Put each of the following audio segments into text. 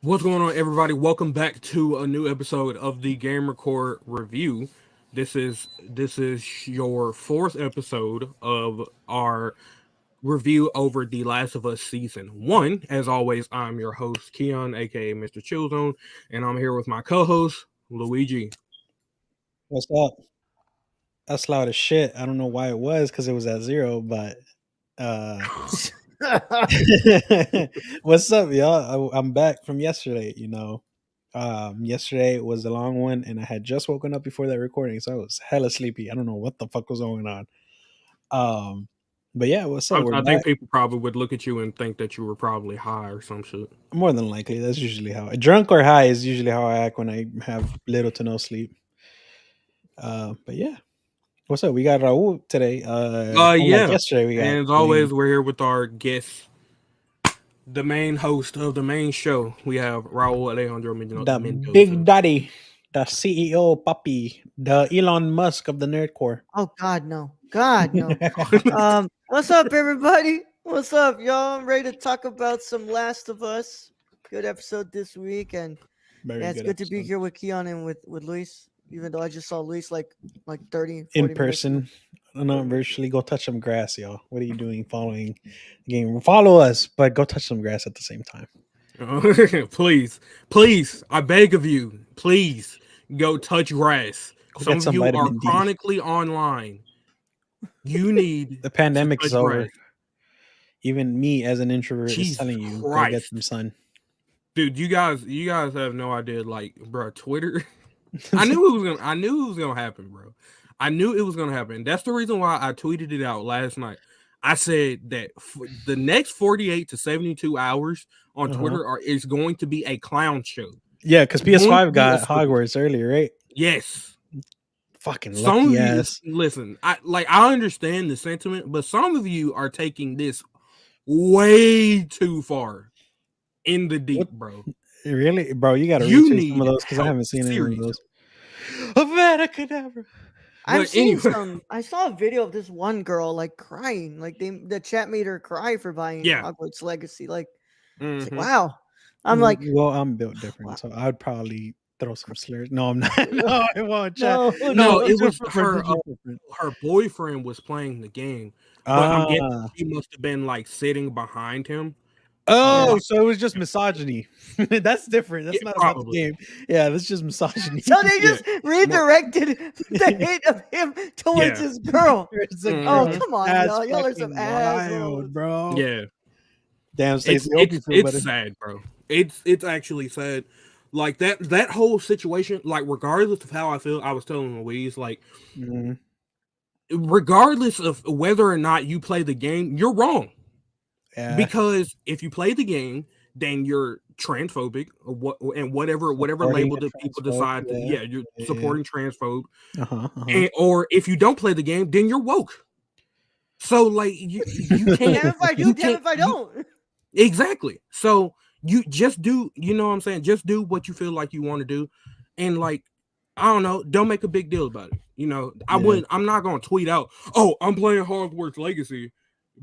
What's going on, everybody? Welcome back to a new episode of the Game Record Review. This is your fourth episode of our review over The Last of Us season one. As always, I'm your host Keyon, aka Mr. Chillzone, and I'm here with my co-host Luigi. What's up? That's loud as shit. I don't know why it was because it was at zero, but uh what's up, y'all? I'm back from yesterday, yesterday was a long one and I had just woken up before that recording, so I was hella sleepy. I don't know what the fuck was going on. Um but yeah, what's up? I, We're I think back. people probably would look at you and think that you were probably high or some shit. More than likely, that's usually how drunk or high is usually how I act when I have little to no sleep. But yeah. What's up? We got Raul today. Unlike Yeah, yesterday, we got and as Luis. always, we're here with our guest, the main host of the main show. We have Raul Alejandro The Mendoza. big daddy, the CEO puppy, the Elon Musk of the nerdcore. Oh God, no. God, no. What's up, everybody? What's up, y'all? I'm ready to talk about some Last of Us. Good episode this week, and Very yeah, it's good good to be episode. here with Keon and with Luis. Even though I just saw Luis like 30, In 40 minutes ago. person, not virtually. Go touch some grass, y'all. What are you doing following the game? Follow us, but go touch some grass at the same time. Please, please, I beg of you, please go touch grass. Go Some get of some you are vitamin D. chronically online. You need The to pandemic touch is over. grass. Even me, as an introvert, is Jesus telling you go get some Christ, sun. dude, you guys have no idea. Like, bro, Twitter. I knew it was gonna happen, bro. I knew it was gonna happen. That's the reason why I tweeted it out last night. I said that the next 48 to 72 hours on Uh-huh. Twitter is going to be a clown show. Yeah, because It's going to PS5 be a got circus. Hogwarts earlier, right? Yes. Fucking Some lucky of you ass. listen, I understand the sentiment, but some of you are taking this way too far in the What? deep, bro. Really, bro? You got to You retweet some of need those because I help, haven't seen any of seriously. those. Avada Kedavra. I'm But seeing anyway, some. I saw a video of this one girl like crying. Like the chat made her cry for buying yeah. Hogwarts Legacy. Like it's like Hmm. wow. I'm like, Well, I'm built wow. different, so I'd probably throw some slurs. No, I'm not. No, I won't. Chat. No, No, No, no. it teacher was preferred. her. Teacher preferred. Her boyfriend was playing the game, but I'm guessing Ah. she must have been like sitting behind him. Yeah. Oh, Like, so it was just misogyny. That's different. yeah, That's not about the probably. game. Yeah, that's just misogyny. So they Yeah, just Mo- redirected the hate of him towards yeah. his girl. It's a Oh, Hmm. girl. come on, That's y'all. Y'all are some fucking wild, assholes. bro. Yeah. Damn, It's Stacey. Hope it's you feel it's better. sad, bro. It's actually sad. Like that whole situation. Like regardless of how I feel, I was telling Louise, like Mhm. regardless of whether or not you play the game, you're wrong. Yeah, Because if you play the game, then you're transphobic or what, and whatever supporting label a that people transphobe. decide to, Yeah, yeah, you're yeah. supporting transphobe. Uh-huh. Uh-huh. Or if you don't play the game, then you're woke. So like you can't Damn if I do, you damn can't if I you don't. exactly. So you just do, you know what I'm saying? Just do what you feel like you want to do, and like I don't know, don't make a big deal about it. You know, Yeah, I'm not gonna tweet out, oh, I'm playing Hogwarts Legacy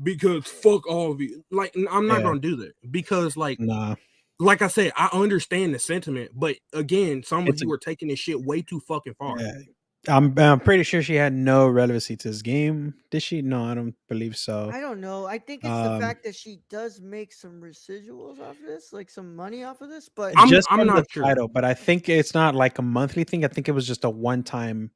because fuck all of you. Like I'm not yeah. gonna do that because Nah, like I said, I understand the sentiment, but again, some of it's a you are taking this shit way too fucking far. yeah. I'm pretty sure she had no relevancy to this game. Did she? No, I don't believe so. I don't know. I think it's the Um, fact that she does make some residuals off this, like some money off of this, but just I'm from the not sure. title, but I think it's not like a monthly thing. I think it was just a one-time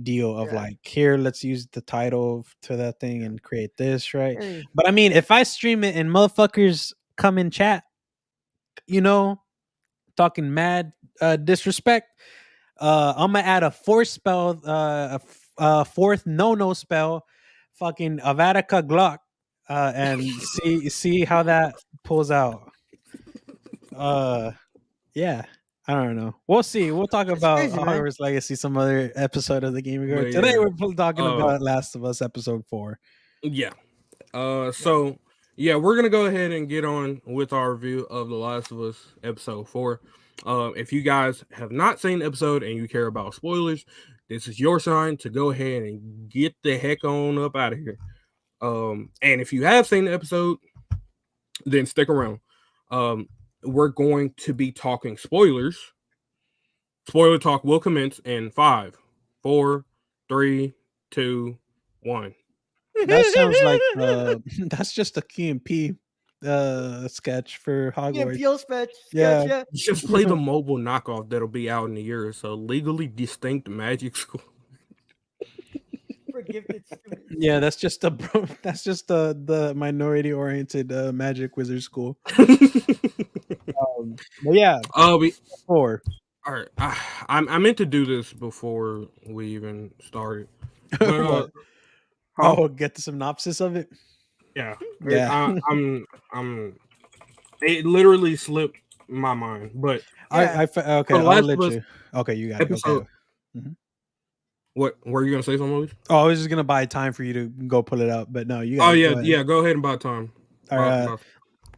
deal of yeah. like, here, let's use the title to that thing and create this, right? Hey, But I mean, if I stream it and motherfuckers come in chat, you know, talking mad disrespect, I'm gonna add a fourth spell, fourth no spell, fucking Avatica Glock, and see how that pulls out. Uh, yeah, I don't know. We'll see. We'll talk it's about crazy, man. Hogwarts Legacy some other episode of the Game But Record. Today yeah. we're talking Uh about Last of Us episode 4. yeah. Yeah. So yeah, we're gonna go ahead and get on with our review of The Last of Us episode 4. If you guys have not seen the episode and you care about spoilers, this is your sign to go ahead and get the heck on up out of here. And if you have seen the episode, then stick around. Um, we're going to be talking spoilers. Spoiler talk will commence in 5, 4, 3, 2, 1. That sounds like that's just a Key and P sketch for Yeah, Hogwarts. Peel sketch. Yeah. Yeah. Just play the mobile knockoff that'll be out in a year or so. Legally distinct magic school. For gifted students. Yeah, that's just that's just the minority oriented magic wizard school. But yeah, We 4. all right. I meant to do this before we even started, but What? huh? Oh, get the synopsis of it. Yeah, Yeah. I'm. It literally slipped my mind, but Yeah. Okay, The I'll Last let of Us you. Okay, you got it. episode. Okay. Mhm. What were you gonna say, something, Luis? Oh, I was just gonna buy time for you to go pull it up, but no, you Oh got it. yeah, Go ahead. yeah. Go ahead and buy time. All right.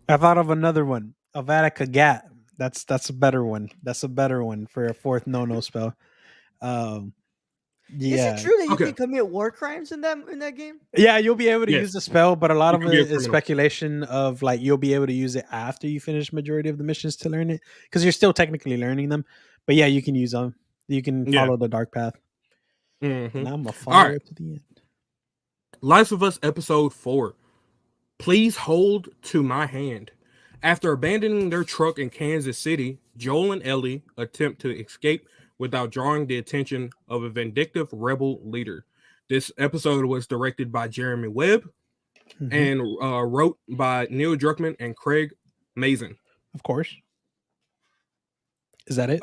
I thought of another one. Avada Gat. That's a better one. That's a better one for a fourth no spell. Um, Is yeah, it true that you Okay. can commit war crimes in that game? yeah, you'll be able to Yes. use the spell, but a lot You of can be a it is criminal. speculation of like you'll be able to use it after you finish majority of the missions to learn it because you're still technically learning them. But yeah, you can use them. You can Yeah. follow the dark path, Mm-hmm. and I'm gonna All follow right. it to the end. Last of Us episode 4. Please hold to my hand. After abandoning their truck in Kansas City, Joel and Ellie attempt to escape without drawing the attention of a vindictive rebel leader. This episode was directed by Jeremy Webb Mhm. and wrote by Neil Druckmann and Craig Mazin. Of course, is that it?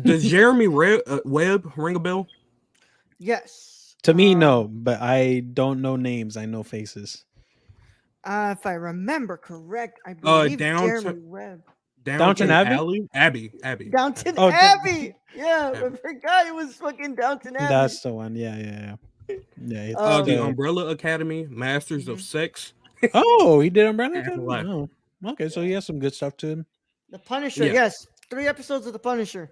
Does Jeremy Webb ring a bell? Yes. To me, no, but I don't know names. I know faces. If I remember correct, I believe Jeremy Webb. Downton Abbey? Abbey. Downton Oh, Abbey. Yeah, I Abbey. forgot it was fucking Downton Abbey. That's the one. Yeah. It's The Umbrella Academy, Masters of Sex. Oh, he did Umbrella I had to Academy? laugh. Oh, okay, so he has some good stuff to him. The Punisher. Yeah. Yes, 3 episodes of The Punisher.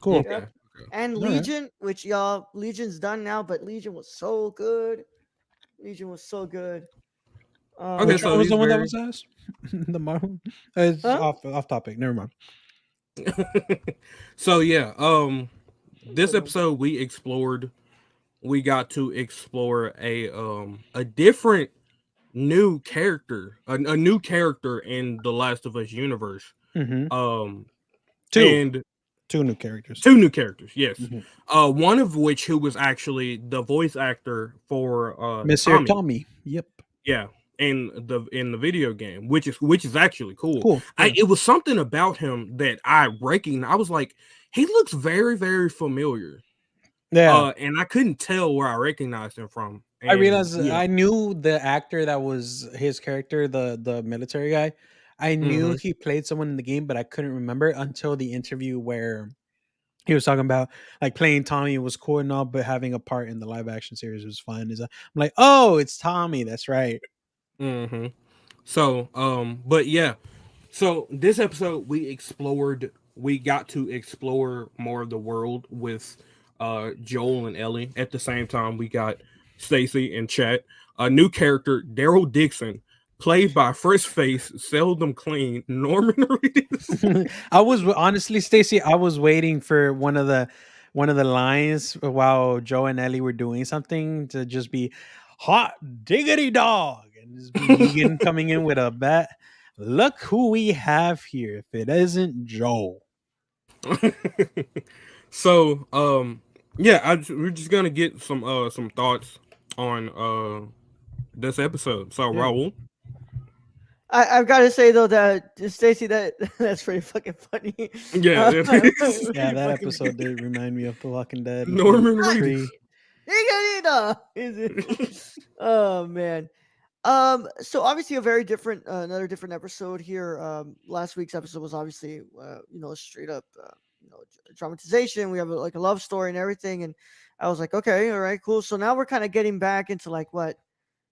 Cool. Okay. Yep. And All right. Legion, which Legion's done now, but Legion was so good. Okay, Which so one was he's the one that very- was asked? The Marvel? It's Huh? off topic. Never mind. So yeah, this episode we got to explore a different new character, a new character in the Last of Us universe. Mm-hmm. And Two new characters. 2 new characters, yes. Mhm. One of which who was actually the voice actor for Mr. Tommy. Yep. Yeah, in the video game, which is actually cool. Cool. Yeah. It was something about him that I recognized. I was like, he looks very, very familiar. Yeah. And I couldn't tell where I recognized him from. I realized yeah. I knew the actor that was his character, the military guy. I knew he played someone in the game, but I couldn't remember until the interview where he was talking about like playing Tommy was cool and all, but having a part in the live action series was fun. I'm like, oh, it's Tommy. That's right. Mm-hmm. So, but yeah. So this episode we got to explore more of the world with Joel and Ellie. At the same time, we got Stacy and Chat. A new character, Daryl Dixon, played by fresh face, seldom clean, Norman Reedus. I was honestly, Stacy, I was waiting for one of the lines while Joe and Ellie were doing something to just be hot diggity dog and just be Negan coming in with a bat. Look who we have here. If it isn't Joe. So, yeah, we're just gonna get some thoughts on this episode. So, Yeah. Raul. I've got to say though that Stacey, that's pretty fucking funny. Yeah, Yeah, that episode did remind me of The Walking Dead. Norman Reedus. Oh man. So obviously another different episode here. Last week's episode was obviously straight up dramatization. We have a love story and everything, and I was like, okay, all right, cool. So now we're kind of getting back into like what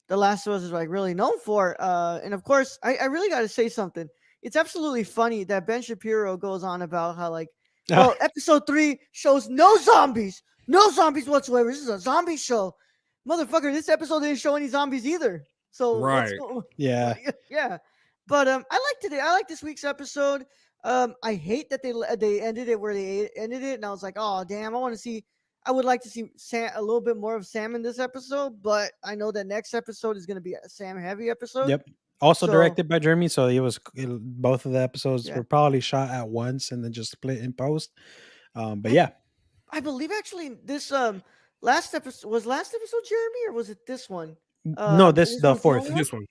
The Last of Us is like really known for. And of course, I really got to say something. It's absolutely funny that Ben Shapiro goes on about how like, well, episode 3 shows no zombies whatsoever. This is a zombie show, motherfucker. This episode didn't show any zombies either. So Right. Yeah. yeah. But I liked it. I like this week's episode. I hate that they ended it where they ended it, and I was like, oh damn, I want to see. I would like to see Sam, a little bit more of Sam in this episode, but I know that next episode is going to be a Sam heavy episode. Yep. Also So directed by Jeremy, so both of the episodes yeah, were probably shot at once and then just split in post. But I yeah, I believe actually this last episode Jeremy, or was it this one? no, this This the one's the only fourth, one. This one.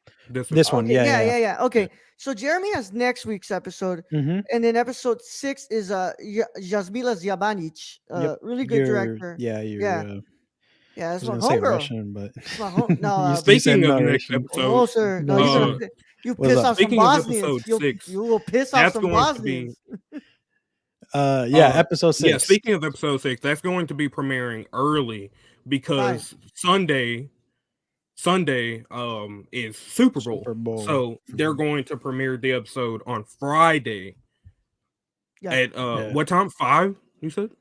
this one, Okay, yeah, yeah, yeah, yeah, yeah. Yeah. Okay, so Jeremy has next week's episode, mm-hmm. and then episode 6 is Jasmila Zjabanic, Yep. really good director. You're. Yeah, yeah, I that's was my gonna say homegirl. Russian, but That's my home. No, you said Speaking of no next Russian. episode, no, sir. No, No, you you're gonna uh, said you what's piss up? off some speaking of Bosnians. episode You 6, you will piss off that's some going to be Bosnians. Yeah, episode yeah. 6. Speaking of episode 6, that's going to be premiering early Right. because Sunday is Super Bowl, Super Bowl. so they're going to premiere the episode on Friday Yeah. at Yeah. what time? 5? You said?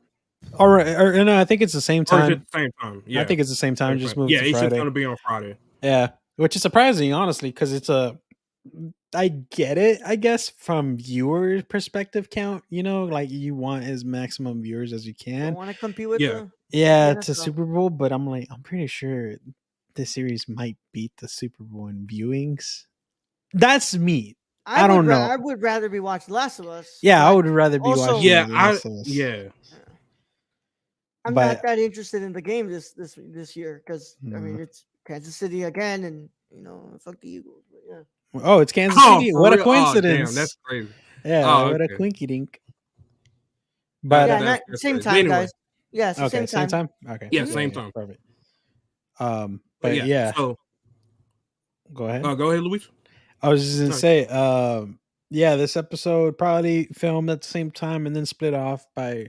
All right, or no, I think it's the same Or is time. it the same time? Yeah, I think it's the same time. same Just time. moved Yeah, to it's just Friday. going to be on Friday. Yeah, which is surprising, honestly, because it's a. I get it, I guess, from viewer perspective count. You know, like you want as maximum viewers as you Don't can. want to compete with Yeah. the Yeah, the to NFL. Super Bowl, but I'm like, I'm pretty sure this series might beat the Super Bowl in viewings. That's me. I don't know. I would rather be watching Last of Us. Yeah, I but would rather be also- watching Yeah, The Last of Us. I'm But- not that interested in the game this year because I mean Mm. it's Kansas City again, and fuck the Eagles. But yeah. Oh, it's Kansas Oh, City. for What a real? Oh, coincidence. damn, that's crazy. Yeah, Oh, what a okay. quinky dink. But Yeah, that's same crazy. time, Anyway. guys. Yeah, it's the okay, same time. Okay. Yeah, same time. Perfect. But But yeah, so go ahead. go ahead, Luis. I was just gonna Nice. say, yeah, this episode probably filmed at the same time and then split off by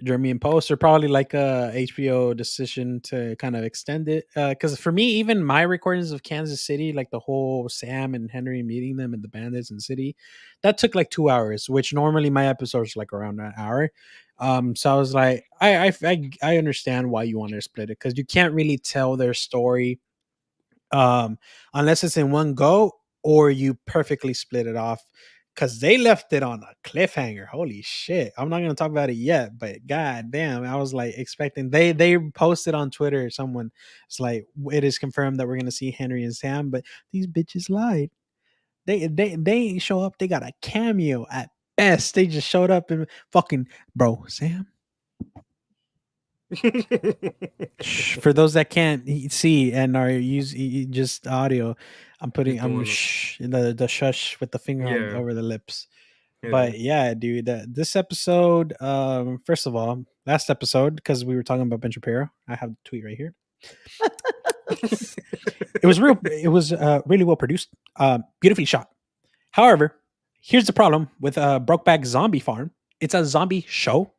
Jeremy and Post, or probably like a HBO decision to kind of extend it. Because for me, even my recordings of Kansas City, like the whole Sam and Henry meeting them and the bandits in the city, that took like 2 hours, which normally my episodes are like around an hour. So I was like, I understand why you want to split it, because you can't really tell their story unless it's in one go or you perfectly split it off, because they left it on a cliffhanger. Holy shit, I'm not gonna talk about it yet, but god damn, I was like expecting. They posted on Twitter, someone, it's like, it is confirmed that we're gonna see Henry and Sam, but these bitches lied. They ain't show up. They got a cameo at best. They just showed up and fucking, bro, Sam. For those that can't see and are just audio, I'm doing the shush with the finger Yeah. over the lips. Yeah. But yeah, dude, this episode, first of all, last episode, because we were talking about Ben Shapiro, I have the tweet right here. It was really well produced, beautifully shot. However, here's the problem with Brokeback Zombie Farm. It's a zombie show,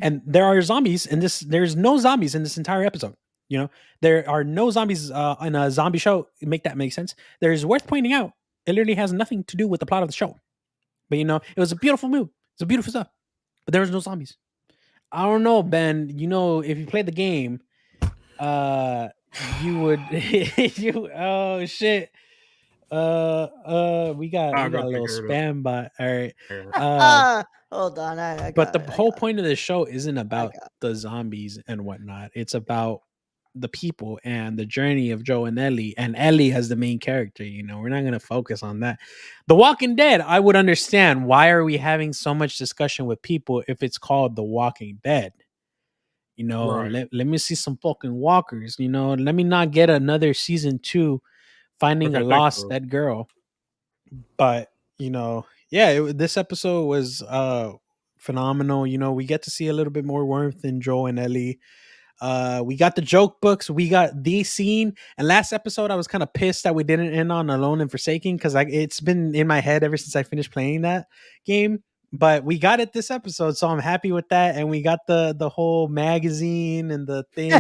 and there are zombies in this. There's no zombies in this entire episode. There are no zombies in a zombie show. Make that make sense. There's worth pointing out, it literally has nothing to do with the plot of the show. But it was a beautiful move. It's a beautiful stuff. But there was no zombies. I don't know, Ben. If you played the game, you would oh shit. We got a little spam bot. All right. Hold on. But the whole point of the show isn't about the zombies and whatnot. It's about the people and the journey of Joe and Ellie as the main character. We're not going to focus on that. The Walking Dead, I would understand. Why are we having so much discussion with people if it's called The Walking Dead? Right. Let me see some fucking walkers. Let me not get another season 2 finding a lost dead girl. But this episode was phenomenal. We get to see a little bit more warmth in Joe and Ellie. We got the joke books, we got the scene, and last episode I was kind of pissed that we didn't end on Alone and Forsaken, because it's been in my head ever since I finished playing that game. But we got it this episode, so I'm happy with that. And we got the whole magazine and the thing.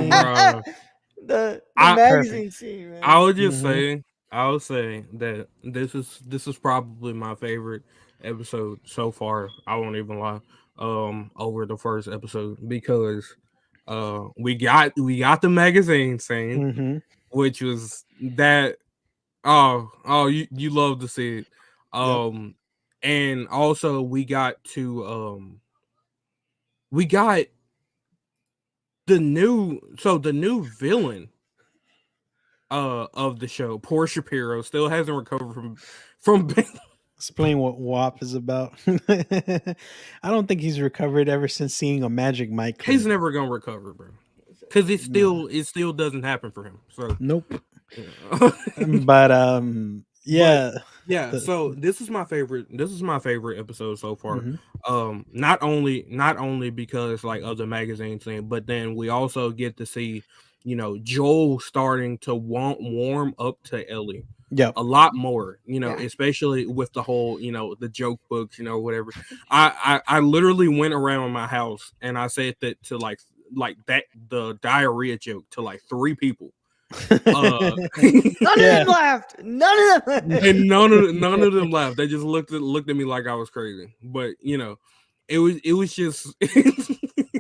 the magazine scene, man. I would just say, I would say that this is probably my favorite episode so far. I won't even lie. Over the first episode, because we got the magazine scene, which was that you love to see it. Yep. Um, and also we got the new villain of the show, poor Shapiro, still hasn't recovered from Explain what WAP is about. I don't think he's recovered ever since seeing a Magic Mike he's clip. never gonna recover, bro. Cause Nah. it still doesn't happen for him. So Nope. yeah. But But yeah. yeah, The, so this is my favorite episode so far. mhm. Not only because like of the magazine thing, but then we also get to see, Joel starting to warm up to Ellie Yep. a lot more, Yeah. especially with the whole, the joke books, whatever. I literally went around my house and I said that to like that the diarrhea joke to like three people. Uh None of Yeah. them laughed. None of them. and none of them laughed. They just looked at me like I was crazy. But it was just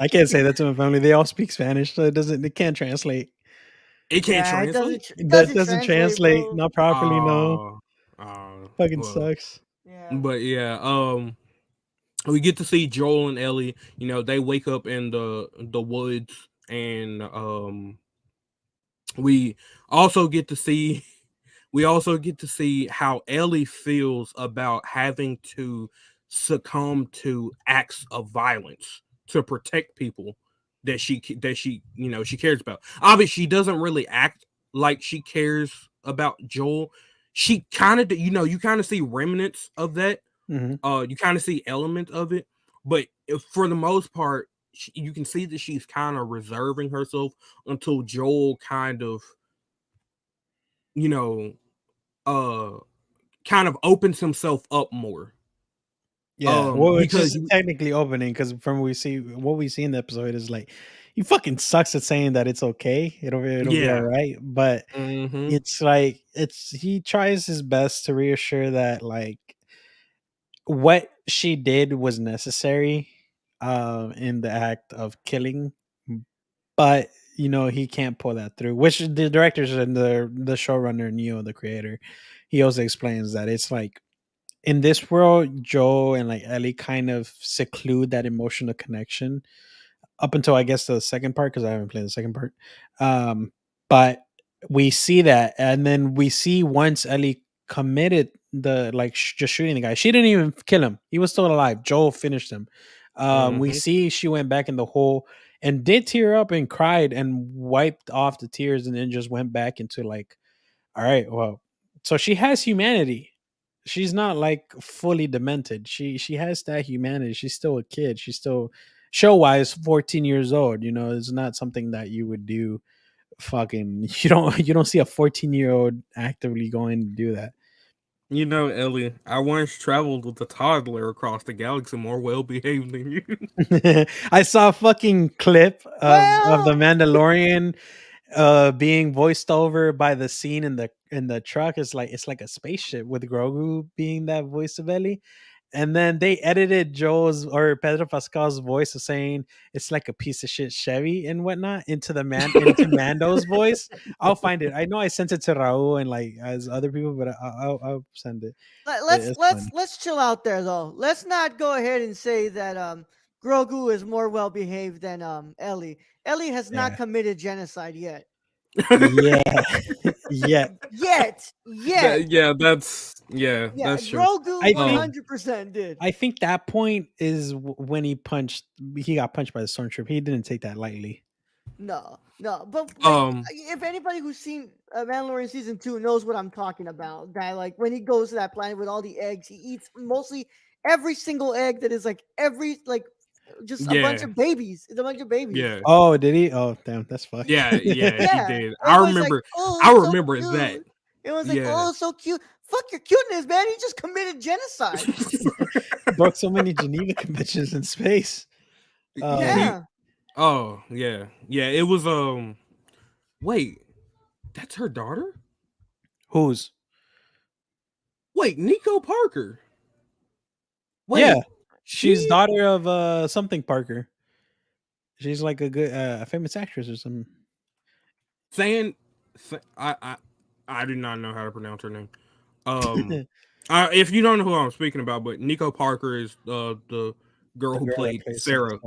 I can't say that to my family. They all speak Spanish, so it can't translate. it can't Yeah, translate. it That doesn't doesn't translate, translate, bro. not properly, no. Uh, Fucking well, sucks. Yeah. but yeah, we get to see Joel and Ellie. They wake up in the woods, and we also get to see we also get to see how Ellie feels about having to succumb to acts of violence to protect people she cares about. Obviously, she doesn't really act like she cares about Joel. She kind of you kind of see remnants of that. Hmm. You kind of see elements of it, but for the most part, you can see that she's kind of reserving herself until Joel kind of you know uh kind of opens himself up more. Yeah, well, it's Because just technically opening because from what we see in the episode is like he fucking sucks at saying that it's okay. It'll be all yeah, right, but hmm it's like it's he tries his best to reassure that like what she did was necessary in the act of killing, but he can't pull that through. Which the directors and the showrunner Neo, the creator, he also explains that it's like in this world, Joe and like Ellie kind of seclude that emotional connection up until I guess the second part because I haven't played the second part. But we see that, and then we see once Ellie committed the like just shooting the guy, she didn't even kill him; he was still alive. Joel finished him. We hmm see she went back in the hole and did tear up and cried and wiped off the tears, and then just went back into like, all right, well, so she has humanity. She's not like fully demented. She has that humanity. She's still a kid. She's still show wise 14 years old. It's not something that you would do fucking you don't see a 14-year-old actively going to do that. Ellie, I once traveled with a toddler across the galaxy more well behaved than you. I saw a fucking clip of the Well, Mandalorian being voiced over by the scene in the truck. It's like a spaceship with Grogu being that voice of Ellie. And then they edited Joel's or Pedro Pascal's voice of saying it's like a piece of shit Chevy and whatnot into Mando's voice. I'll find it. I know I sent it to Raul and like as other people, but I'll send it. It's funny. let's chill out there though. Let's not go ahead and say that Grogu is more well behaved than Ellie. Ellie has not Yeah. committed genocide yet. Yeah. Yeah. Yet. That's Yeah, true. Grogu I think 100% did. I think that point is when he got punched by the stormtrooper. He didn't take that lightly. No, no, but like, Um, if anybody who's seen Mandalorian season 2 knows what I'm talking about, that like when he goes to that planet with all the eggs, he eats mostly every single egg that is like every like just a bunch yeah, of babies. It's a bunch of babies. yeah, Oh, did he? Oh, damn, that's fucked. yeah, he Yeah, did. everybody's like, "Oh, I it's so remember that. cute." Everyone's like, Yeah. "Oh, it's so cute." Fuck your cuteness, man. He just committed genocide. He broke so many Geneva conventions in space. he Yeah. yeah. Yeah, it was wait, that's her daughter? Who's? Wait, Nico Parker. Yeah, Wait, she's she daughter of something Parker. She's like a good a famous actress or something. Than I do not know how to pronounce her name. Um If you don't know who I'm speaking about, but Nico Parker is the girl The who girl that played plays Sarah,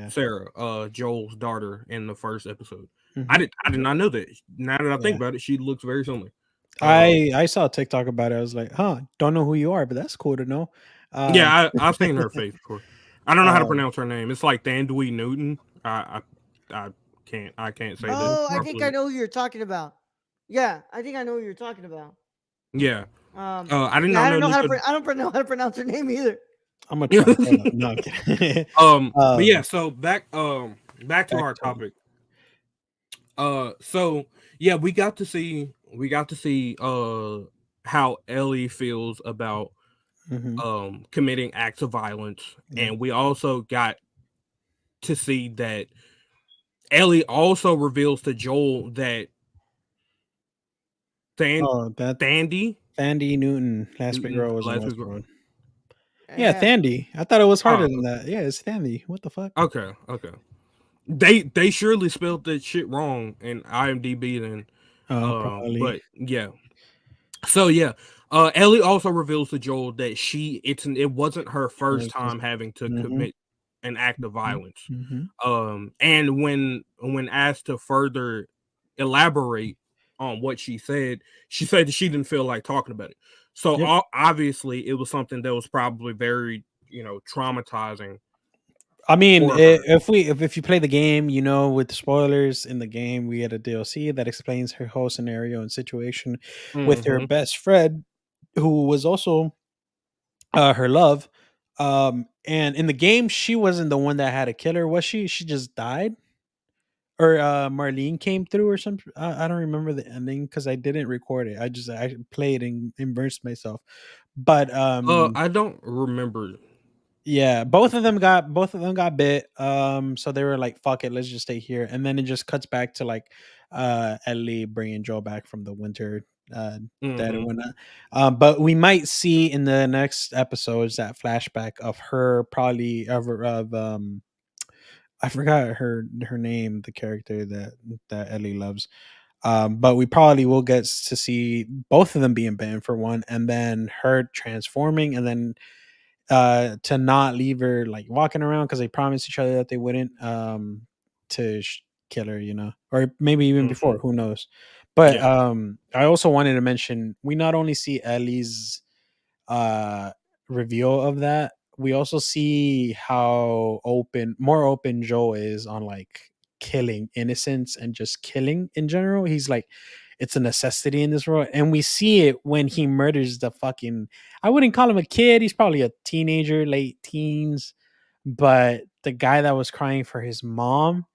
Sarah. Yeah. Joel's daughter in the first episode. Hmm. I did not know that. Now that I think Yeah. about it, she looks very similar. Um, I saw a TikTok about it. I was like, huh, don't know who you are, but that's cool to know. Um, I've seen her face before. I don't know how to um pronounce her name. It's like Thandui Newton. I I can't say that Oh, I Newton. think I properly. know who you're talking about. Yeah, I think I know who you're talking about. Yeah. I did Yeah, not know Nico. I don't know how to pronounce her name either. I'm gonna try. Hold on. No, I'm kidding. But yeah. um, So back to back our to topic. So yeah, we got to see how Ellie feels about mhm, committing acts of violence, yeah. and we also got to see that Ellie also reveals to Joel that Than Oh, that Thandie Thandie Newton, last big Newton, girl was in last week. Westworld. Yeah, Yeah. Thandie. I thought it was harder Oh, than that. Yeah, it's Thandie. What the fuck? okay, okay. They surely spelled that shit wrong in IMDb then. Probably. But yeah. So yeah, Ellie also reveals to Joel that it wasn't her first time having to Mm-hmm. commit an act of violence. Mm-hmm. And when asked to further elaborate on what she said that she didn't feel like talking about it. So Yep. obviously, it was something that was probably very traumatizing I mean, for her. if you play the game, you know, with the spoilers in the game, we had a DLC that explains her whole scenario and situation with her Hmm. best friend, who was also her love. And in the game, she wasn't the one that had a killer, was she? She just died, or Marlene came through, or something. I don't remember the ending because I didn't record it. I played and immersed myself. But I don't remember. yeah, both of them got bit. So they were like, "Fuck it, let's just stay here." And then it just cuts back to like, Ellie bringing Joe back from the winter, uh, dead and Hmm. whatnot. But we might see in the next episodes that flashback of her probably of I forgot her name, the character that Ellie loves. But we probably will get to see both of them being banned for one, and then her transforming, and then to not leave her like walking around because they promised each other that they wouldn't to kill her, you know, or maybe even Hmm. before, who knows. But Yeah. I also wanted to mention we not only see Ellie's uh reveal of that, we also see how more open Joe is on like killing innocents and just killing in general. He's like, it's a necessity in this world, and we see it when he murders the fucking, I wouldn't call him a kid, he's probably a teenager, late teens, but the guy that was crying for his mom.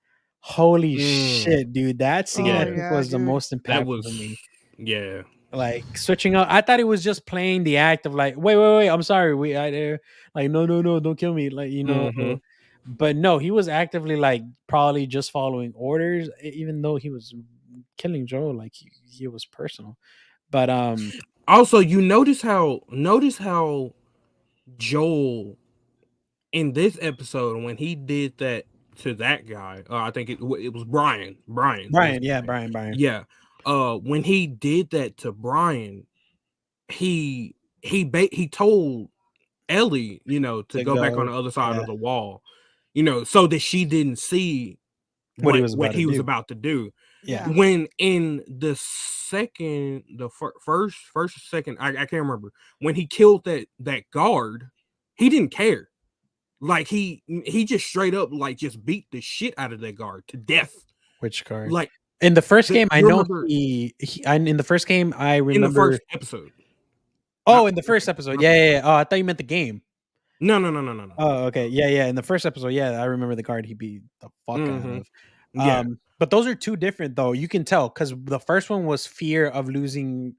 Holy Mm, shit, dude, that scene I Oh yeah. think yeah, was the dude. most That impactful was for me, yeah. like switching up. I thought it was just playing the act of like, wait, I'm sorry, like, no, don't kill me, like, you know. Hmm. But no, he was actively like probably just following orders, even though he was killing Joe, like he was personal. But Also, you notice how Joel in this episode when he did that to that guy. I think it was Brian. Brian was Brian, his yeah, name. Brian, Yeah. When he did that to Brian, he he told Ellie, to to go back on go, the other side yeah, of the wall, so that she didn't see what he what was about to he was do, about to do. yeah, Yeah. When in the second, the first or second, I can't remember, when he killed that guard, he didn't care. Like he just straight up like just beat the shit out of that guard to death. which card. Like In the first game, I you know remember in the first game, I in the remember. first episode, Oh, not in the the first second, episode, not the yeah. Oh, I thought you meant the game. no. Oh, okay. Yeah. In the first episode, yeah, I remember the card he beat the fuck out Mm-hmm. of. Yeah. But those are two different though. You can tell because the first one was fear of losing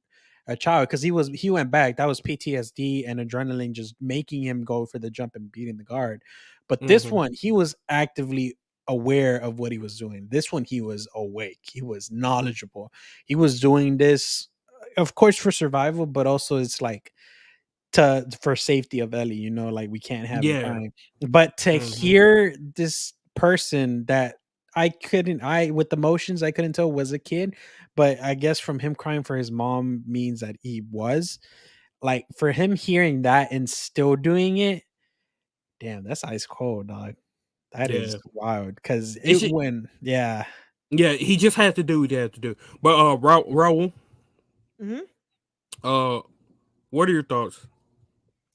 a child because he went back. That was PTSD and adrenaline just making him go for the jump and beating the guard. But this Mm-hmm. one, he was actively aware of what he was doing. This one, he was awake. He was knowledgeable. He was doing this, of course, for survival, but also it's like to for safety of Ellie, you know, like we can't have him Yeah. crying. But to Mm-hmm. hear this person that I with emotions I couldn't tell was a kid, but I guess from him crying for his mom means that he was. like for him hearing that and still doing it, damn, that's ice cold, dog. That is Yeah. wild because It it should, went, yeah. yeah, he just had to do what he had to do. But Raul, Hmm. uh, what are your thoughts?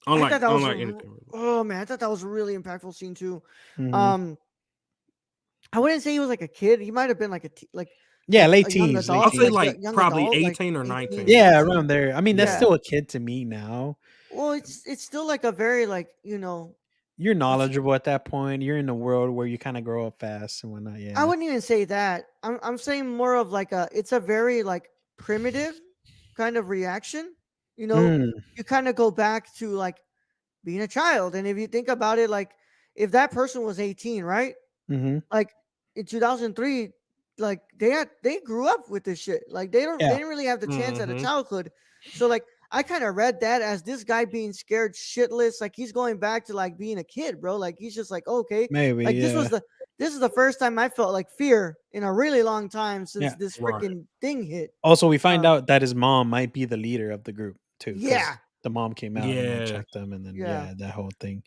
I thought that was Unlike anything. oh man, I thought that was a really impactful scene too. Mhm. Um, I wouldn't say he was like a kid. He might have been like Yeah, like late a young teens, late I'll adult, say teens. like like young probably adult, like 18 or 18, 19. Yeah, 19. around there. I mean, that's Yeah. still a kid to me now. Well, it's still like a very like You're it's knowledgeable at that point. You're in a world where you kind of grow up fast and whatnot. I Yeah. wouldn't even say that. I'm saying more of like it's a very like primitive kind of reaction. You know, Mm, you kind of go back to like being a child, and if you think about it, like if that person was 18, right? hmm. Like in 2003, like they grew up with this shit. Like they Yeah. didn't really have the chance at a Mm-hmm. childhood. So like I kind of read that as this guy being scared shitless, like he's going back to like being a kid, bro. Like he's just like, okay, Maybe. like Yeah. this is the first time I felt like fear in a really long time since Yeah. this Right. freaking thing hit. Also, we find Um, out that his mom might be the leader of the group too, because yeah, the mom came out and like Yeah. checked them, and then yeah, yeah, that whole thing.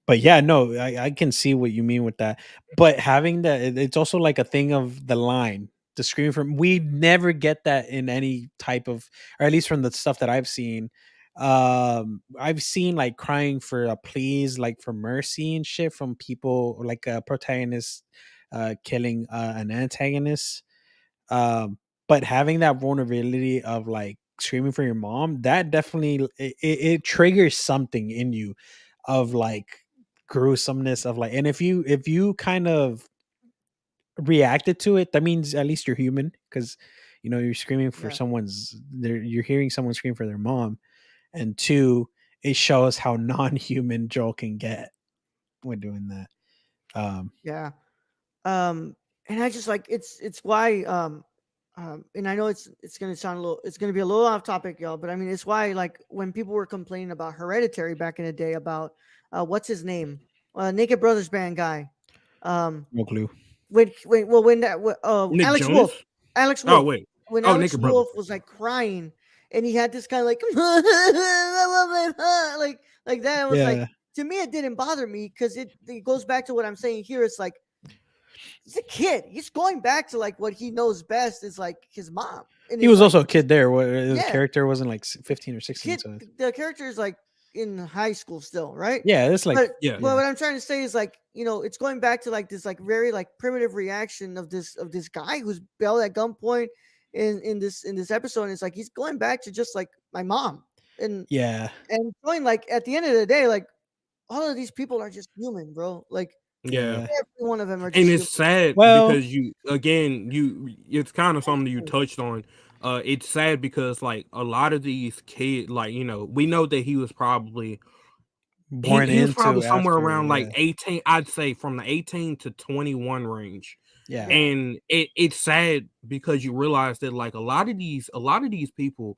But yeah, no, I can see what you mean with that. But having that, it's also like a thing of the line, the scream from. We never get that in any type of, or at least from the stuff that I've seen. I've seen like crying for a please, like for mercy and shit from people, like a protagonist killing an antagonist. But having that vulnerability of like screaming for your mom, that definitely it triggers something in you of like gruesomeness of like, and if you kind of reacted to it, that means at least you're human, because you're screaming for yeah, someone's there, you're hearing someone scream for their mom. And two, it shows how non-human Joel can get when doing that. yeah. And I just like it's why and I know it's gonna sound a little it's gonna be a little off topic, y'all, but I mean it's why like when people were complaining about Hereditary back in the day about what's his name, Naked Brothers band guy, um No clue. when that Nick Alex Wolf, Jonas? Alex Oh Wolf, wait. when Oh, Alex Naked Brothers. Wolf was like crying and he had this kind of like like that was like Yeah. to me it didn't bother me because it goes back to what I'm saying here. It's like he's a kid. He's going back to like what he knows best is like his mom, and He it's was like also a kid there. What his yeah, character wasn't like 15 or the 16, kid, so the character is like in high school still, right? yeah, it's like Yeah. But yeah. what I'm trying to say is like it's going back to like this like very like primitive reaction of this guy who's held at gunpoint in this episode, and it's like he's going back to just like my mom and Yeah. going like at the end of the day like all of these people are just human, bro. Like Yeah. Yeah. every one of them are And just it's human. sad Well, because it's kind of something you touched on. It's sad because like a lot of these kids, like we know that he was probably born he was probably into somewhere after, around like yeah. 18. I'd say from the 18 to 21 range. Yeah. Yeah, And it's sad because you realize that like a lot of these people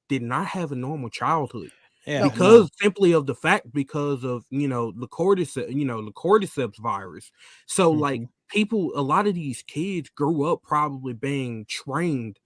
did not have a normal childhood Yeah, no, no. because simply of the fact because of the cordyceps virus. So like Mhm. people, a lot of these kids grew up probably being trained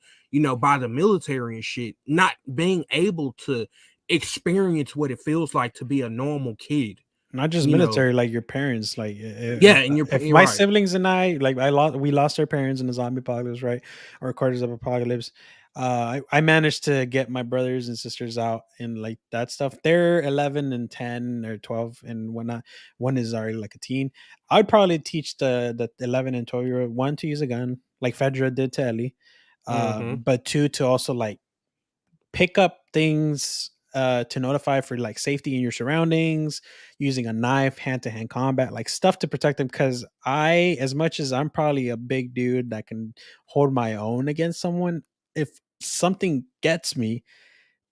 by the military and shit, not being able to experience what it feels like to be a normal kid Not just you know military, like your parents. Like yeah, and if you're my right. siblings and I, like we lost our parents in the zombie apocalypse, right? Or quarters of apocalypse. I managed to get my brothers and sisters out and like that stuff. They're 11 and 10 or 12 and whatnot. One is already like a teen. I'd probably teach the 11 and 12-year-old, one, to use a gun, like Fedra did to Ellie. Mm-hmm. But two, to also like pick up things to notify for like safety in your surroundings, using a knife, hand to hand combat, like stuff to protect them. Because as much as I'm probably a big dude that can hold my own against someone, if something gets me,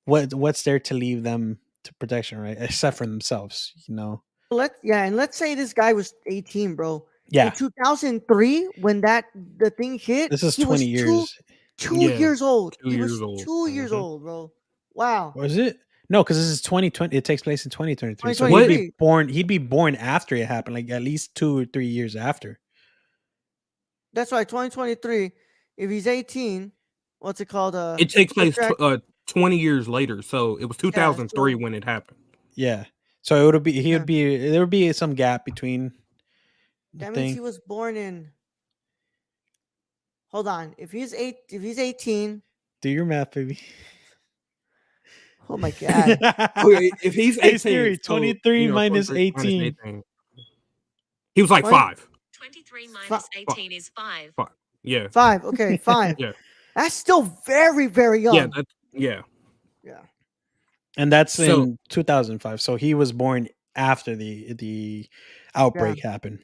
what's there to leave them to protection, right? Except for themselves. and let's say this guy was 18, bro. In Yeah, 2003, when the thing hit, this is he 20 was years. two Yeah, years old. 2 He years was old. 2 years Mm-hmm. old, bro. Wow. Was it? No, because this is 2020. It takes place in 2023. So he'd What? be 2023. born. He'd be born after it happened, like at least 2 or 3 years after. That's right, 2023. If he's 18, what's it called? It takes place Subtract 20 years later. So it was Yeah. 2003 So when it happened. Yeah. So it would be he yeah, would be there would be some gap between the that means he thing. was born in. Hold on. If he's 18. Do your math, baby. Oh my god. Okay, if he's Hey 18, Siri, so 23 minus 23 minus 18. 18. He was like 20, 5. 23 fi- minus Five. 18 is 5. 5. Yeah. 5. Okay, 5. Yeah. That's still very, very Yeah. young. That's yeah. Yeah. And that's So in 2005. So he was born after the Yeah. outbreak happened.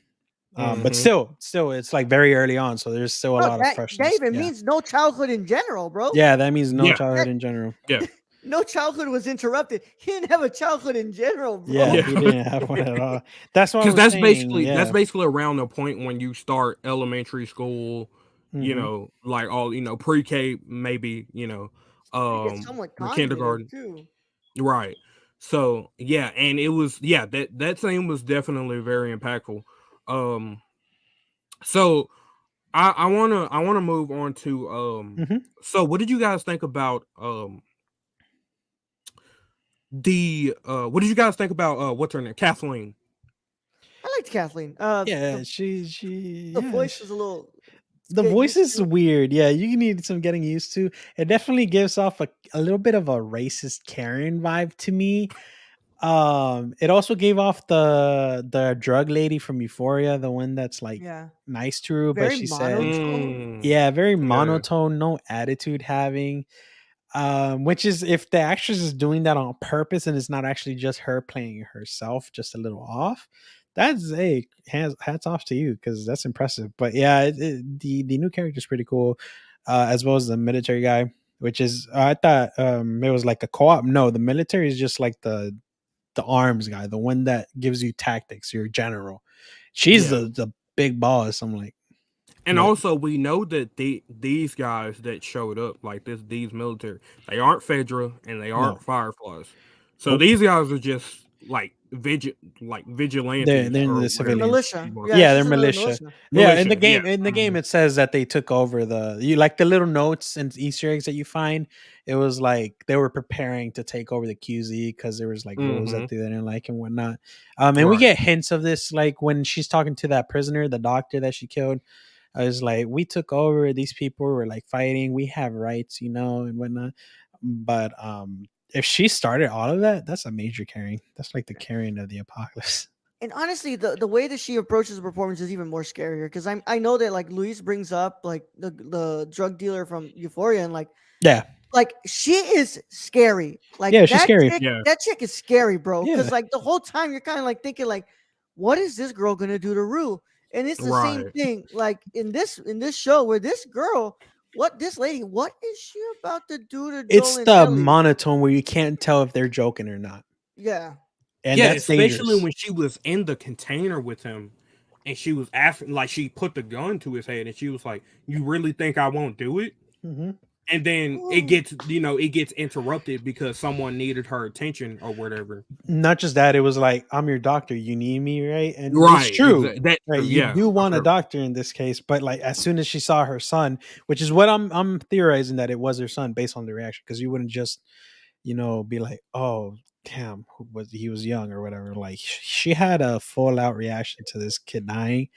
But mhm. still, it's like very early on, so there's still a Bro, lot of that freshness. even Yeah, means no childhood in general, bro. yeah, that means no Yeah. childhood That, in general. Yeah. no childhood was interrupted. He didn't have a childhood in general, Yeah, bro. Yeah. he didn't have one at all. That's what I Because was saying. that's Yeah. basically around the point when you start elementary school, Hmm. like all pre-K, maybe It gets somewhat the cognitive kindergarten, too. right? So yeah, and it was that scene was definitely very impactful. Um, so I wanna move on to Hmm. so what did you guys think about what did you guys think about what's her name, Kathleen? I liked Kathleen. Yeah, The she the yeah. voice was a little The get voice used is to. weird. Yeah, you need some getting used to. It definitely gives off a little bit of a racist Karen vibe to me. It also gave off the drug lady from Euphoria, the one that's like Yeah, nice to her, but very she said, monotone. yeah, very Yeah, monotone, no attitude having. Which is if the actress is doing that on purpose and it's not actually just her playing herself, just a little off. That's hats off to you because that's impressive. But yeah, the new character is pretty cool, as well as the military guy, which is I thought it was like a co-op. No, the military is just like the arms guy, the one that gives you tactics, your general. She's yeah. the big boss. I'm like, And what? also, we know that these guys that showed up, like these military, they aren't Fedra and they No, aren't Fireflies. So nope. these guys are just like They're vigilantes in or the They're whatever civilians. you militia. want to Yeah, say. Yeah, it's they're just another militia. militia. Yeah, Militia, yeah. in the game it says that they took over the you like the little notes and Easter eggs that you find. It was like they were preparing to take over the QZ because there was like rules Mm-hmm. that they didn't like and whatnot. And we Right. get hints of this like when she's talking to that prisoner, the doctor that she killed. I was like, we took over. These people were like fighting. We have rights, and whatnot. But if she started all of that, that's a major carrying. That's like the carrying of the apocalypse. And honestly, the way that she approaches the performance is even more scarier because I know that like Luis brings up like the drug dealer from Euphoria and Yeah, like she is scary. Like yeah, she's scary. Yeah. that chick is scary, bro. Because Yeah, like the whole time you're kind of like thinking like, what is this girl gonna do to Rue? And it's the same Right. thing like in this show where this girl, this lady, what is she about to do to it's Joel and the Ellie? monotone where you can't tell if they're joking or not, Yeah, and Yeah, that's especially dangerous. when she was in the container with him and she was asking, like, she put the gun to his head and she was like, "You really think I won't do it?" Hmm. And then it Ooh. gets interrupted because someone needed her attention or whatever. Not just that, it was like, I'm your doctor. You need me, right? And it's Right. true, Exactly. That's right? true. You Yeah. do For want a sure. doctor in this case, but like as soon as she saw her son, which is what I'm theorizing that it was her son based on the reaction, because you wouldn't just be like, oh damn, he was young or whatever. Like she had a full out reaction to this kid dying.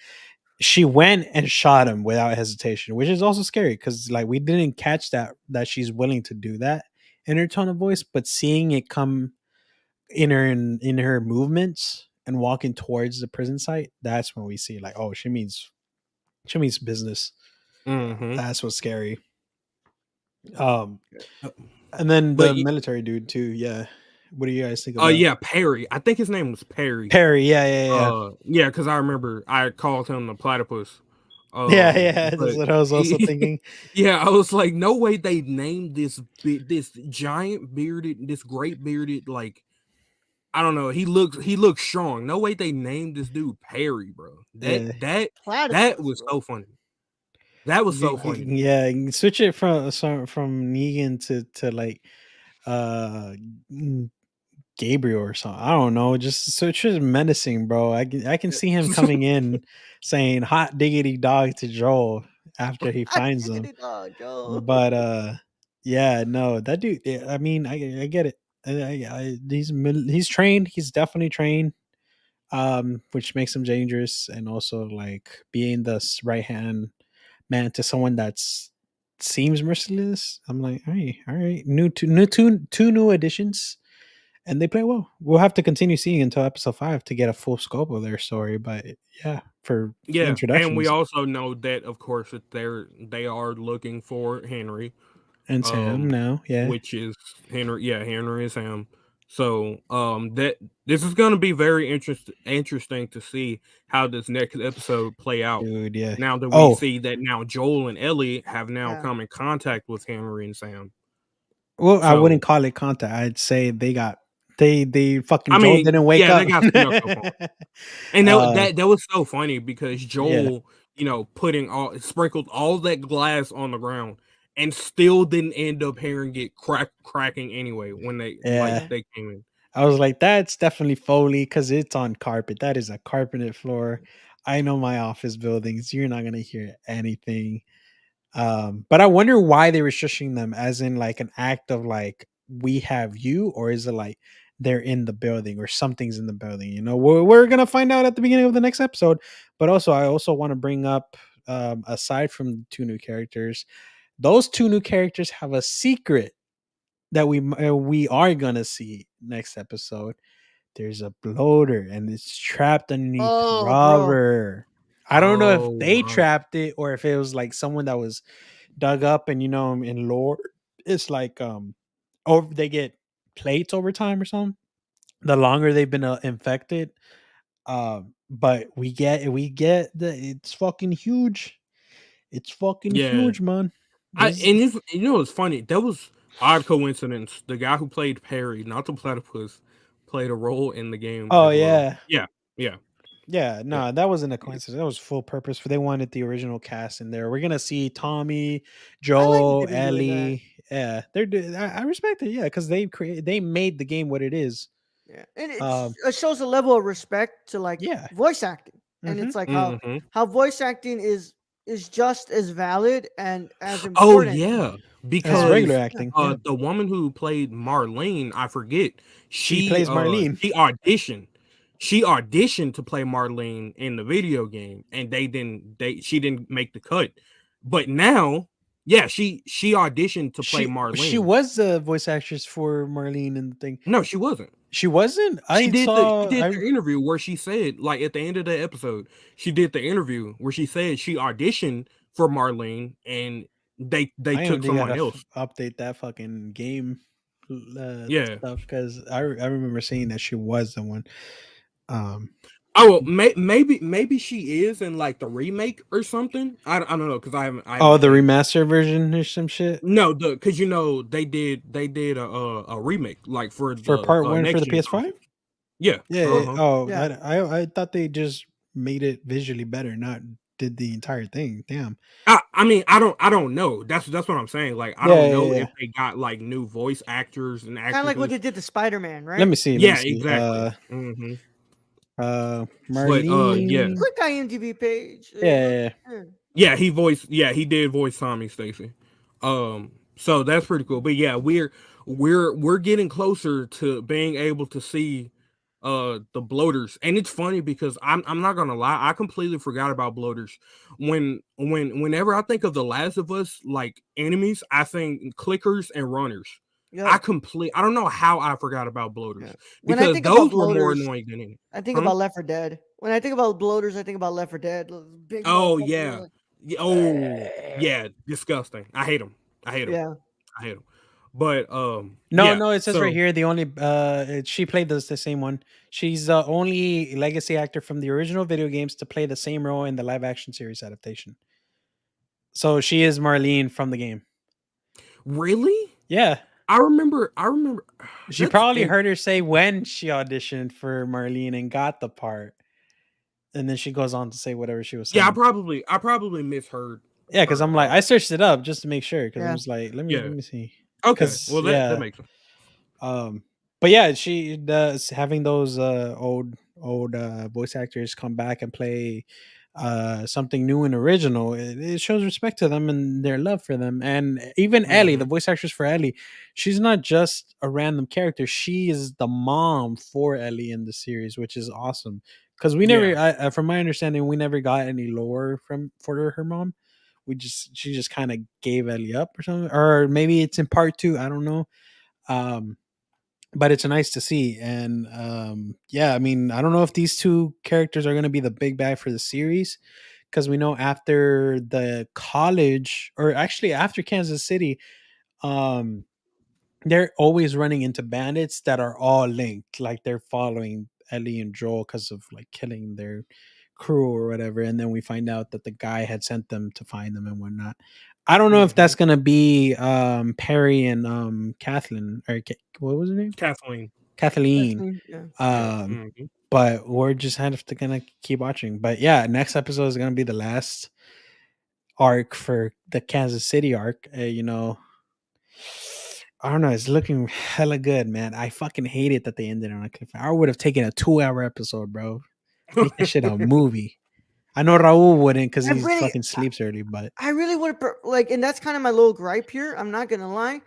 She went and shot him without hesitation, which is also scary because like we didn't catch that she's willing to do that in her tone of voice, but seeing it come in her movements and walking towards the prison site, that's when we see like, oh, she means business. Mm-hmm. That's what's scary. Um, Uh, and then But the military dude too. Yeah, what do you guys think oh about yeah, Perry. I think his name was Perry. Perry? Yeah, yeah, Yeah, because I remember I called him the platypus. yeah, yeah. That's But what I was also thinking. yeah, I was like, no way they named this giant bearded, this great bearded, like, I don't know. He looks strong. No way they named this dude Perry, bro. That Yeah, that that platypus, was bro. so funny. That was so funny. yeah. You can switch it from Negan to like uh Gabriel or something. I don't know. Just so it's just menacing, bro. I can see him coming in saying "hot diggity dog" to Joel after he I finds dig him. it, dog, Joe. But Yeah, no, that dude. I mean, I get it. He's trained. He's definitely trained. Which makes him dangerous, and also like being the right hand man to someone that's seems merciless. I'm like, all right, two new additions, and they play well. We'll have to continue seeing until episode 5 to get a full scope of their story. But yeah, for Yeah, and we introductions also know that, of course, that they are looking for Henry, and Sam um, now, yeah, which is Henry. Yeah, Henry is him. So, that this is going to be very interesting to see how this next episode play out. dude, yeah. Now that we Oh, see that now Joel and Ellie have now Yeah. come in contact with Henry and Sam. well, I So, wouldn't call it contact. I'd say they fucking I Joel mean, didn't wake yeah, they up. got snuck up on. And uh, that was so funny because yeah, Joel, putting all sprinkled all that glass on the ground and still didn't end up hearing it cracking anyway when yeah. they came in. I was like, that's definitely Foley because it's on carpet. That is a carpeted floor. I know my office buildings. You're not gonna hear anything. But I wonder why they were shushing them, as in like an act of like we have you, or is it like they're in the building or something's in the building? You know, we're gonna find out at the beginning of the next episode. But also, I also want to bring up, aside from the two new characters, those two new characters have a secret that we are gonna see next episode. There's a bloater and it's trapped underneath Oh, bro. rubber. I don't know if Oh, they right. trapped it or if it was like someone that was dug up, and in lore it's like or they get plates over time or something. The longer they've been infected, but we get the it's fucking huge. It's fucking Yeah. huge, man. I This and it's, it's funny. That was odd coincidence. The guy who played Perry, not the platypus, played a role in the game Oh as well. yeah. Yeah. Yeah. Yeah, Yeah. no, that wasn't a coincidence. That was full purpose. For they wanted the original cast in there. We're gonna see Tommy, I like that Joe, they've been doing that. Ellie. Yeah, I respect it. Yeah, because they made the game what it is. Yeah, and Um, it shows a level of respect to like yeah. voice acting, and Hmm. it's like Hmm. how voice acting is just as valid and as Oh important yeah, As as regular because yeah. acting. Yeah, the woman who played Marlene, I forget, she plays Marlene. she auditioned. She auditioned to play Marlene in the video game, and she didn't make the cut. But now, yeah, she auditioned to play She Marlene. was the voice actress for Marlene in the thing. No, she wasn't. She wasn't. I She saw. did I the interview where she said, like, at the end of the episode, she did the interview where she said she auditioned for Marlene and they I am. took They gotta someone else. update that fucking game Yeah. stuff because I remember seeing that she was the one. Um, Oh, maybe she is in like the remake or something. I don't know because I Oh, haven't the played it. remaster version or some shit No, because they did a remake like for for the part 1 for next the gen PS5. console. Yeah. Yeah. Uh-huh. Oh, Yeah, I thought they just made it visually better, not did the entire thing. Damn. I mean I don't know. That's what I'm saying. Like I Yeah, don't yeah, know yeah. if they got like new voice actors and kind of like what actresses. they did to Spider-Man, Let right? me see. Let me Yeah, see. exactly. Hmm. But yeah. Marlene. Click IMDb page. Yeah, yeah, yeah. Yeah. He did voice Tommy Stacy. So that's pretty cool. But yeah, we're getting closer to being able to see the bloaters. And it's funny because I'm not gonna lie, I completely forgot about bloaters. Whenever I think of the Last of Us like enemies, I think clickers and runners. Yep. I don't know how I forgot about bloaters Yeah. When I because think about those were more bloaters, annoying than any. I think Huh? about Left 4 Dead. When I think about bloaters, I think about Left 4 Dead. Those big Oh motherfuckers. yeah. Like, Oh yeah, disgusting. I hate them. I hate them. yeah. I hate them. But No, yeah. no, it says right So here the only she played the same one. She's the only legacy actor from the original video games to play the same role in the live action series adaptation. So she is Marlene from the game. really, Yeah. I remember. I remember. She That's probably and heard her say when she auditioned for Marlene and got the part. And then she goes on to say whatever she was yeah. saying. I probably misheard Yeah, because her. I'm like, I searched it up just to make sure because I Yeah. was like, let Yeah. me see. Okay. Because Well, that yeah. makes sense. But yeah, she does having those old voice actors come back and play something new and original, it shows respect to them and their love for them. And even Ellie, the Mhm. voice actress for Ellie, she's not just a random character. She is the mom for Ellie in the series, which is awesome. Because we Yeah. never, from my understanding, we never got any lore from for her mom. She just kind of gave Ellie up or something, or maybe it's in part two. I don't know. Um, but it's nice to see. And yeah, I mean, I don't know if these two characters are going to be the big bad for the series, because we know after the college, or actually after Kansas City, um they're always running into bandits that are all linked, like they're following Ellie and Joel because of like killing their crew or whatever. And then we find out that the guy had sent them to find them and whatnot. I don't know if that's Mhm. gonna be Perry and Kathleen, or what was her name, Kathleen. Kathleen. Definitely, yeah. Yeah. um Mhm. but we're just have to gonna keep watching. But yeah, next episode is gonna be the last arc for the Kansas City arc. I don't know. It's looking hella good, man. I fucking hate it that they ended on a cliffhanger. I would have taken a 2 hour episode, bro. Make that shit a movie. I know Raul wouldn't because I he really, fucking sleeps early, but I really would have like, and that's kind of my little gripe here. I'm not gonna lie.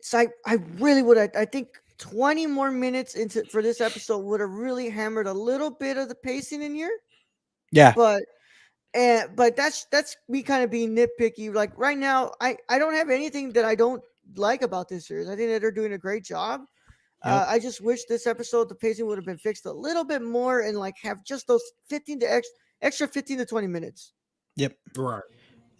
So I really would. I think 20 more minutes into for this episode would have really hammered a little bit of the pacing in here. yeah, But but that's me kind of being nitpicky. Like right now, I don't have anything that I don't like about this series. I think that they're doing a great job. yep, I just wish this episode the pacing would have been fixed a little bit more and like have just those 15 to extra 15 to 20 minutes. yep, Right.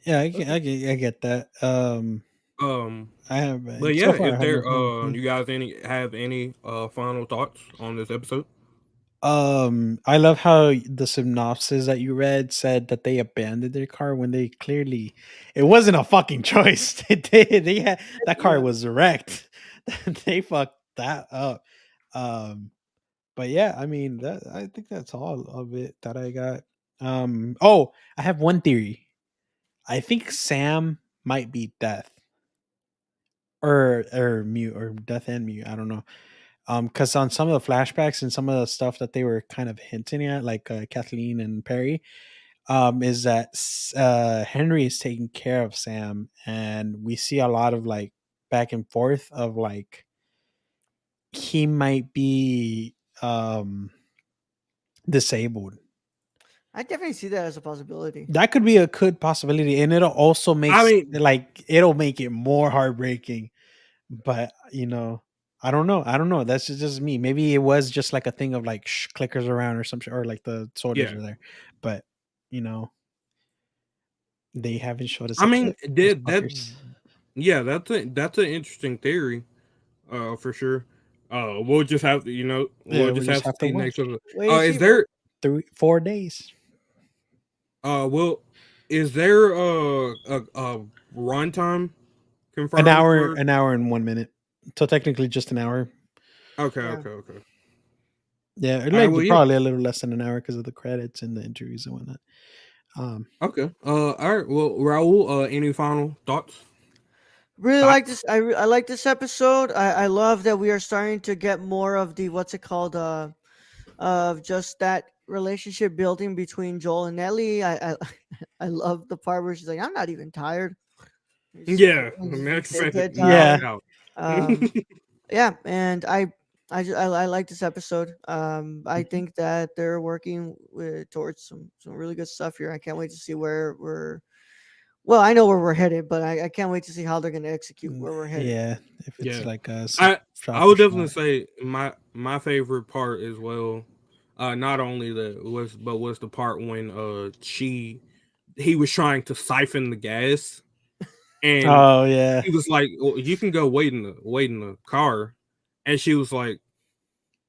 yeah. Okay. I get that. Um. I have But so yeah, far I is have no there problem. Hmm. you guys any final thoughts on this episode? I love how the synopsis that you read said that they abandoned their car when they clearly it wasn't a fucking choice. They had that car Yeah. was wrecked. They fucked that up. Um, but yeah, I mean that I think that's all of it that I got. Oh, I have one theory. I think Sam might be Death or Mute or Death and Mute. I don't know. Because on some of the flashbacks and some of the stuff that they were kind of hinting at, like Kathleen and Perry, is that Henry is taking care of Sam, and we see a lot of like back and forth of like he might be disabled. I definitely see that as a possibility. That could be a good possibility, and it'll also I makes mean, like it'll make it more heartbreaking. But I don't know. I don't know. That's just me. Maybe it was just like a thing of like clickers around or some shit, or like the soldiers yeah. are there. But you know, they haven't showed us I a mean, clip. Those that fuckers. yeah, that's an interesting theory, for sure. We'll just have to, Yeah, we'll we just just have to have to see next watch. episode. Wait and see, Is bro. there 4 days. well, is there a runtime An confirmed hour, for? an hour and 1 minute. So technically just an hour. Okay, Yeah. okay, okay. Yeah, or All right, like well, yeah, probably a little less than an hour because of the credits and the interviews and whatnot. Um, okay. All right. Well, Raul, any final thoughts? Really like Thoughts? this. I like this episode. I love that we are starting to get more of the what's it called of just that relationship building between Joel and Ellie. I I love the part where she's like, "I'm not even tired." He's Yeah, just makes dead, sense. dead No yeah, tired. doubt. Um, yeah, and I like this episode. I mhm. think that they're working towards some really good stuff here. I can't wait to see where we're. Well, I know where we're headed, but I can't wait to see how they're going to execute where we're headed. Yeah. If it's Yeah, like a I shot I for would definitely shot. say my favorite part as well. Not only that was the part when he was trying to siphon the gas, and Oh yeah, he was like, well, "You can go wait in the car," and she was like,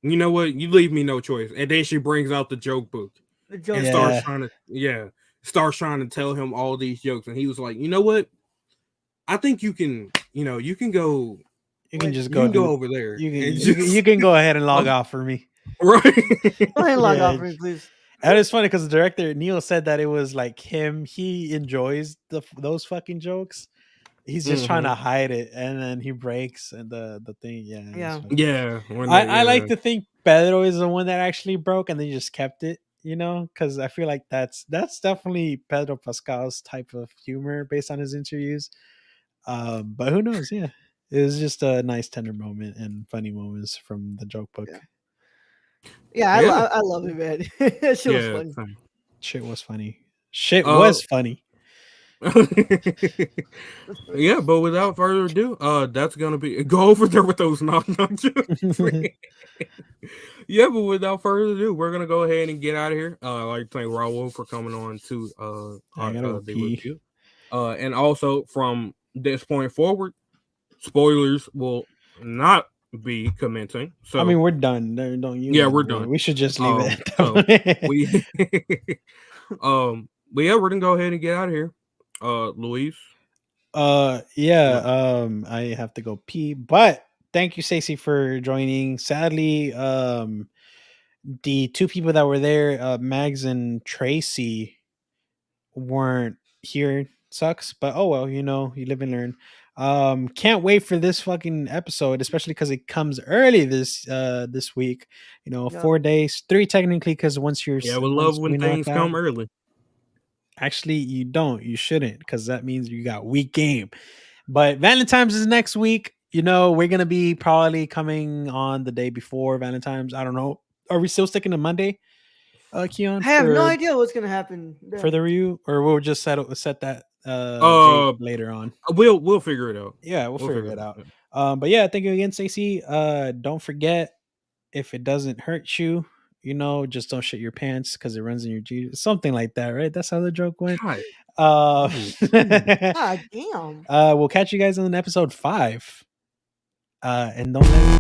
"You know what? You leave me no choice." And then she brings out the joke book The and joke book. starts yeah. trying to starts trying to tell him all these jokes, and he was like, "You know what? I think you can go You can Wait, just you go can go do. over there You can and you just can go ahead and log off for me. right." go ahead and log Yeah, off for me, please. and it's funny because the director Neil said that it was like him. He enjoys those fucking jokes. He's just trying Hmm. to hide it, and then he breaks and the thing. Yeah, it's Yeah. funny. Yeah, when I they I like to think Pedro is the one that actually broke, and they just kept it. you know, because I feel like that's definitely Pedro Pascal's type of humor based on his interviews. But who knows? Yeah, it was just a nice tender moment and funny moments from the joke book. Yeah. Yeah, Yeah, I love it, man. That shit was yeah. funny. Same. Shit was funny. Shit Uh, was funny. yeah, but without further ado, that's gonna be go over there with those knock knock jokes. Yeah, but without further ado, we're gonna go ahead and get out of here. I'd like to thank Raul for coming on to I gotta go the pee. review. And also from this point forward, spoilers will not be commenting. I So mean, we're done. Don't you yeah, guys we're do it. done. We should just leave it at So that. we but yeah, we're gonna go ahead and get out of here. Luis. Yeah, Yeah. I have to go pee, but thank you, Stacey, for joining. Sadly, the two people that were there, Mags and Tracy, weren't here. Sucks, but oh well, you know, you live and learn. Can't wait for this fucking episode, especially because it comes early this week. You know, Yeah. 4 days, 3 technically, because Yeah, we love once when we knock things out. come early. Actually, you don't. You shouldn't, because that means you got weak game. But Valentine's is next week. You know, we're gonna be probably coming on the day before Valentine's. I don't know. Are we still sticking to Monday, Keyon, I have no idea what's gonna happen. for Then. the review, or we'll just set that date Uh later on? we'll figure it out. Yeah, we'll We'll figure figure it it out. out. But yeah, thank you again, Stacey. Don't forget, if it doesn't hurt you, you know, just don't shit your pants because it runs in your G, something like that, right? That's how the joke went. God. Uh, God damn. we'll catch you guys in episode 5. And don't let